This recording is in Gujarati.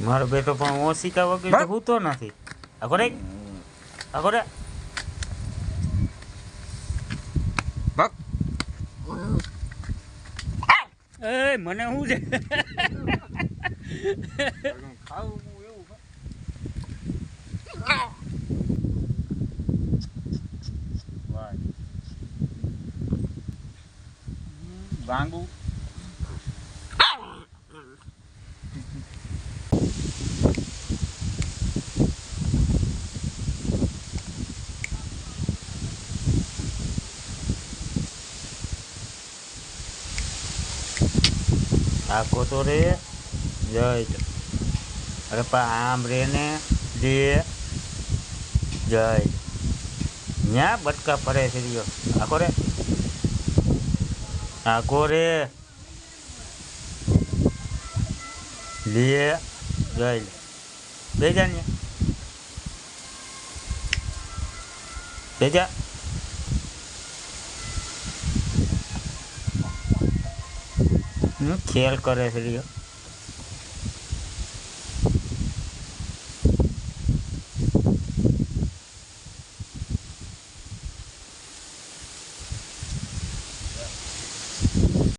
મારો બેટો પણ ઓશિકા વગર તો હૂતો નથી. આખો રે આખો રે ભાગ. એ મને શું છે ખાવું એવું વાંગુ આખો તો રે જય અરે આમ રે ને જે જય ન્યા બટકા ફરે છે રહ્યો. આખો રે આખો રે લે જય બેજા ને બેજા ખેલ કરે છે રહ્યો.